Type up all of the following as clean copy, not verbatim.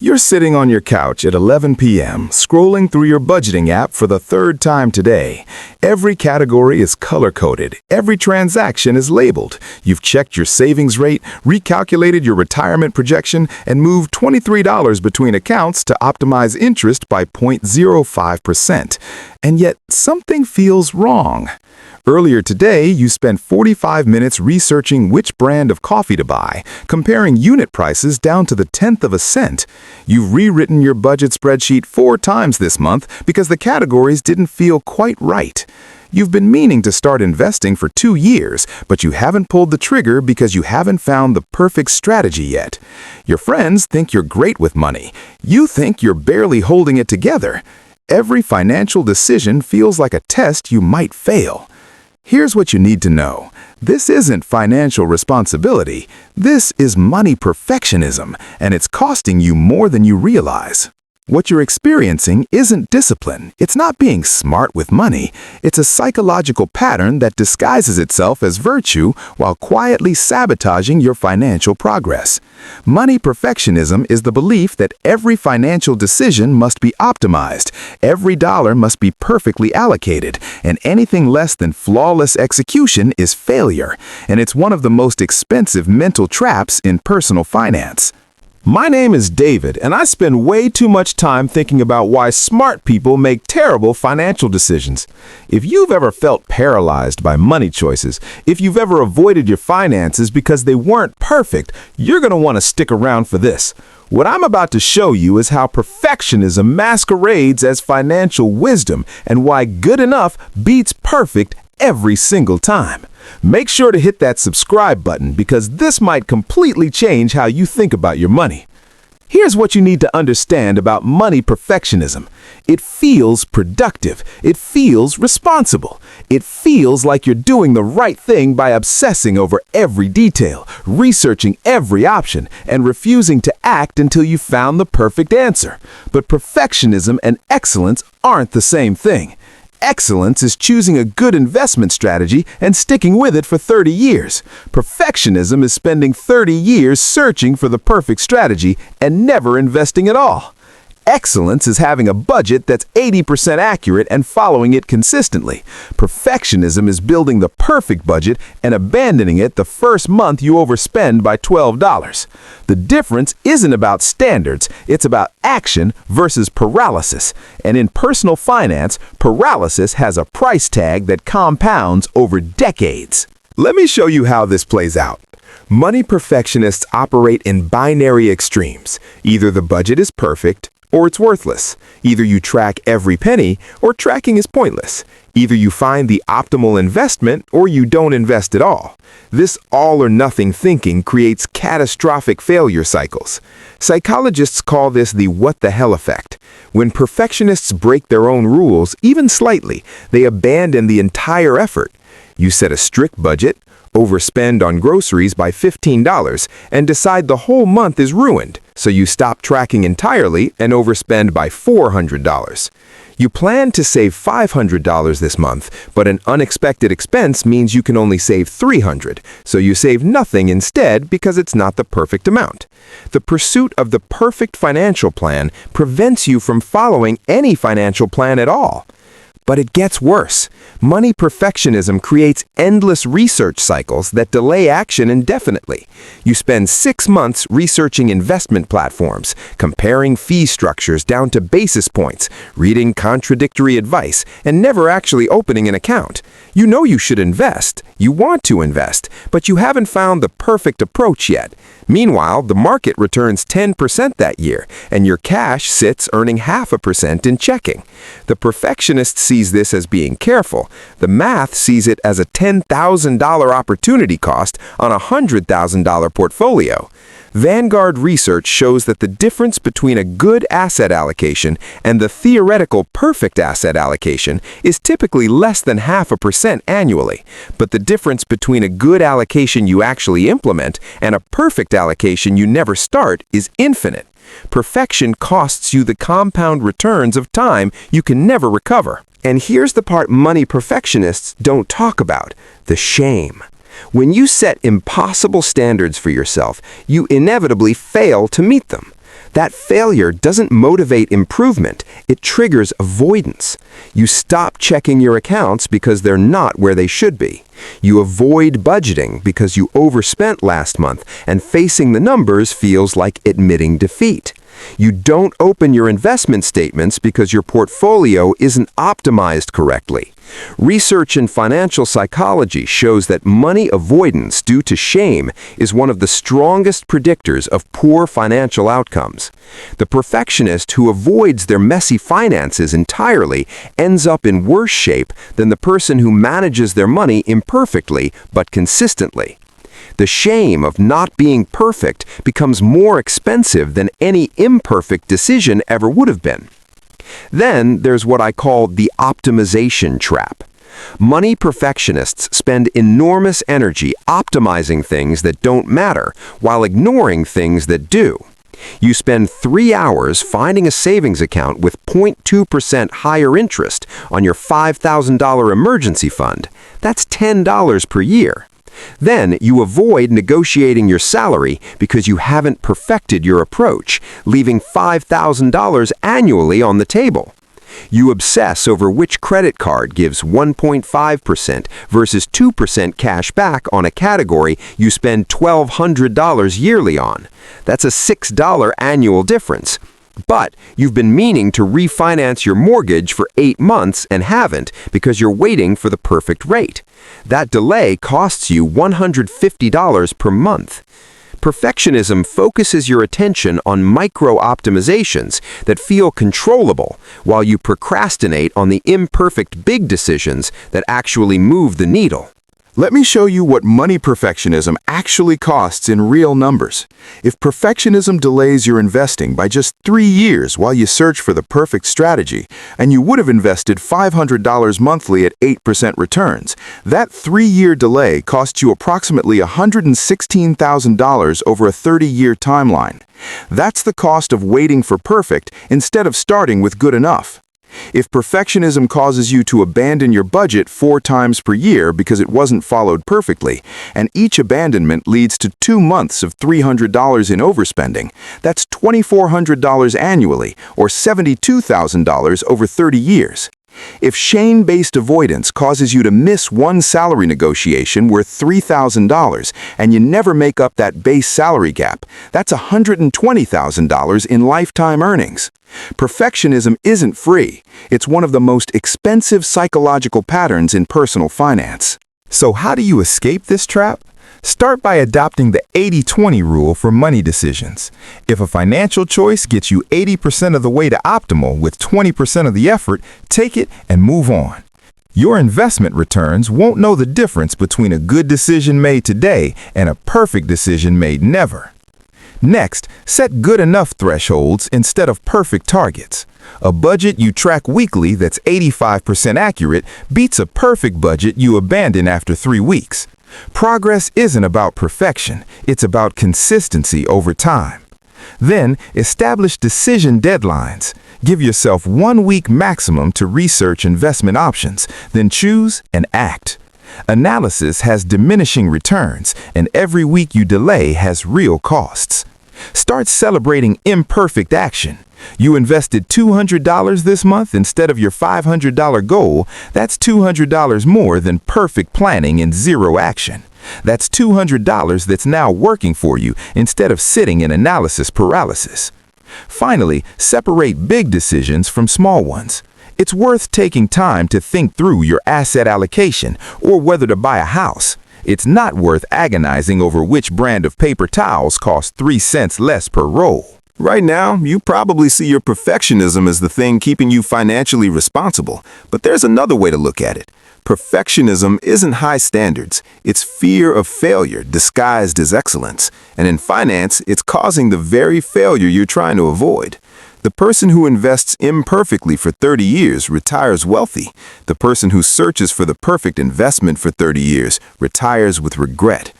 You're sitting on your couch at 11 p.m., scrolling through your budgeting app for the third time today. Every category is color-coded. Every transaction is labeled. You've checked your savings rate, recalculated your retirement projection, and moved $23 between accounts to optimize interest by 0.05%. And yet, something feels wrong. Earlier today, you spent 45 minutes researching which brand of coffee to buy, comparing unit prices down to the tenth of a cent. You've rewritten your budget spreadsheet 4 times this month because the categories didn't feel quite right. You've been meaning to start investing for 2 years, but you haven't pulled the trigger because you haven't found the perfect strategy yet. Your friends think you're great with money. You think you're barely holding it together. Every financial decision feels like a test you might fail. Here's what you need to know. This isn't financial responsibility. This is money perfectionism, and it's costing you more than you realize. What you're experiencing isn't discipline. It's not being smart with money. It's a psychological pattern that disguises itself as virtue while quietly sabotaging your financial progress. Money perfectionism is the belief that every financial decision must be optimized, every dollar must be perfectly allocated, and anything less than flawless execution is failure. And it's one of the most expensive mental traps in personal finance. My name is David, and I spend way too much time thinking about why smart people make terrible financial decisions. If you've ever felt paralyzed by money choices, if you've ever avoided your finances because they weren't perfect, you're going to want to stick around for this. What I'm about to show you is how perfectionism masquerades as financial wisdom and why good enough beats perfect every single time. Make sure to hit that subscribe button because this might completely change how you think about your money. Here's what you need to understand about money perfectionism. It feels productive. It feels responsible. It feels like you're doing the right thing by obsessing over every detail, researching every option, and refusing to act until you found the perfect answer. But perfectionism and excellence aren't the same thing. Excellence is choosing a good investment strategy and sticking with it for 30 years. Perfectionism is spending 30 years searching for the perfect strategy and never investing at all. Excellence is having a budget that's 80% accurate and following it consistently. Perfectionism is building the perfect budget and abandoning it the first month you overspend by $12. The difference isn't about standards, it's about action versus paralysis. And in personal finance, paralysis has a price tag that compounds over decades. Let me show you how this plays out. Money perfectionists operate in binary extremes. Either the budget is perfect, or it's worthless. Either you track every penny, or tracking is pointless. Either you find the optimal investment, or you don't invest at all. This all-or-nothing thinking creates catastrophic failure cycles. Psychologists call this the what-the-hell effect. When perfectionists break their own rules, even slightly, they abandon the entire effort. You set a strict budget, overspend on groceries by $15, and decide the whole month is ruined, so you stop tracking entirely and overspend by $400. You plan to save $500 this month, but an unexpected expense means you can only save $300, so you save nothing instead because it's not the perfect amount. The pursuit of the perfect financial plan prevents you from following any financial plan at all. But it gets worse. Money perfectionism creates endless research cycles that delay action indefinitely. You spend 6 months researching investment platforms, comparing fee structures down to basis points, reading contradictory advice, and never actually opening an account. You know you should invest. You want to invest, but you haven't found the perfect approach yet. Meanwhile, the market returns 10% that year, and your cash sits earning 0.5% in checking. The perfectionist sees this as being careful. The math sees it as a $10,000 opportunity cost on a $100,000 portfolio. Vanguard research shows that the difference between a good asset allocation and the theoretical perfect asset allocation is typically less than 0.5% annually. But the difference between a good allocation you actually implement and a perfect allocation you never start is infinite. Perfection costs you the compound returns of time you can never recover. And here's the part money perfectionists don't talk about: the shame. When you set impossible standards for yourself, you inevitably fail to meet them. That failure doesn't motivate improvement, it triggers avoidance. You stop checking your accounts because they're not where they should be. You avoid budgeting because you overspent last month, and facing the numbers feels like admitting defeat. You don't open your investment statements because your portfolio isn't optimized correctly. Research in financial psychology shows that money avoidance due to shame is one of the strongest predictors of poor financial outcomes. The perfectionist who avoids their messy finances entirely ends up in worse shape than the person who manages their money imperfectly but consistently. The shame of not being perfect becomes more expensive than any imperfect decision ever would have been. Then there's what I call the optimization trap. Money perfectionists spend enormous energy optimizing things that don't matter while ignoring things that do. You spend 3 hours finding a savings account with 0.2% higher interest on your $5,000 emergency fund. That's $10 per year. Then you avoid negotiating your salary because you haven't perfected your approach, leaving $5,000 annually on the table. You obsess over which credit card gives 1.5% versus 2% cash back on a category you spend $1,200 yearly on. That's a $6 annual difference. But you've been meaning to refinance your mortgage for 8 months and haven't because you're waiting for the perfect rate. That delay costs you $150 per month. Perfectionism focuses your attention on micro-optimizations that feel controllable while you procrastinate on the imperfect big decisions that actually move the needle. Let me show you what money perfectionism actually costs in real numbers. If perfectionism delays your investing by just 3 years while you search for the perfect strategy, and you would have invested $500 monthly at 8% returns, that 3-year delay costs you approximately $116,000 over a 30-year timeline. That's the cost of waiting for perfect instead of starting with good enough. If perfectionism causes you to abandon your budget 4 times per year because it wasn't followed perfectly, and each abandonment leads to 2 months of $300 in overspending, that's $2,400 annually, or $72,000 over 30 years. If shame-based avoidance causes you to miss one salary negotiation worth $3,000 and you never make up that base salary gap, that's $120,000 in lifetime earnings. Perfectionism isn't free. It's one of the most expensive psychological patterns in personal finance. So how do you escape this trap? Start by adopting the 80-20 rule for money decisions. If a financial choice gets you 80% of the way to optimal with 20% of the effort, take it and move on. Your investment returns won't know the difference between a good decision made today and a perfect decision made never. Next, set good enough thresholds instead of perfect targets. A budget you track weekly that's 85% accurate beats a perfect budget you abandon after 3 weeks. Progress isn't about perfection, it's about consistency over time. Then, establish decision deadlines. Give yourself 1 week maximum to research investment options, then choose and act. Analysis has diminishing returns, and every week you delay has real costs. Start celebrating imperfect action. You invested $200 this month instead of your $500 goal. That's $200 more than perfect planning and zero action. That's $200 that's now working for you instead of sitting in analysis paralysis. Finally, separate big decisions from small ones. It's worth taking time to think through your asset allocation or whether to buy a house. It's not worth agonizing over which brand of paper towels costs 3 cents less per roll. Right now, you probably see your perfectionism as the thing keeping you financially responsible, but there's another way to look at it. Perfectionism isn't high standards, it's fear of failure disguised as excellence, and in finance, it's causing the very failure you're trying to avoid. The person who invests imperfectly for 30 years retires wealthy. The person who searches for the perfect investment for 30 years retires with regret.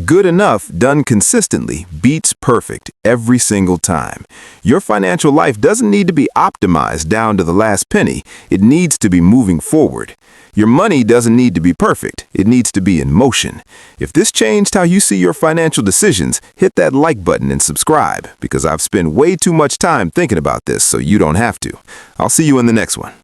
Good enough done consistently beats perfect every single time. Your financial life doesn't need to be optimized down to the last penny. It needs to be moving forward. Your money doesn't need to be perfect. It needs to be in motion. If this changed how you see your financial decisions, hit that like button and subscribe, because I've spent way too much time thinking about this, so you don't have to. I'll see you in the next one.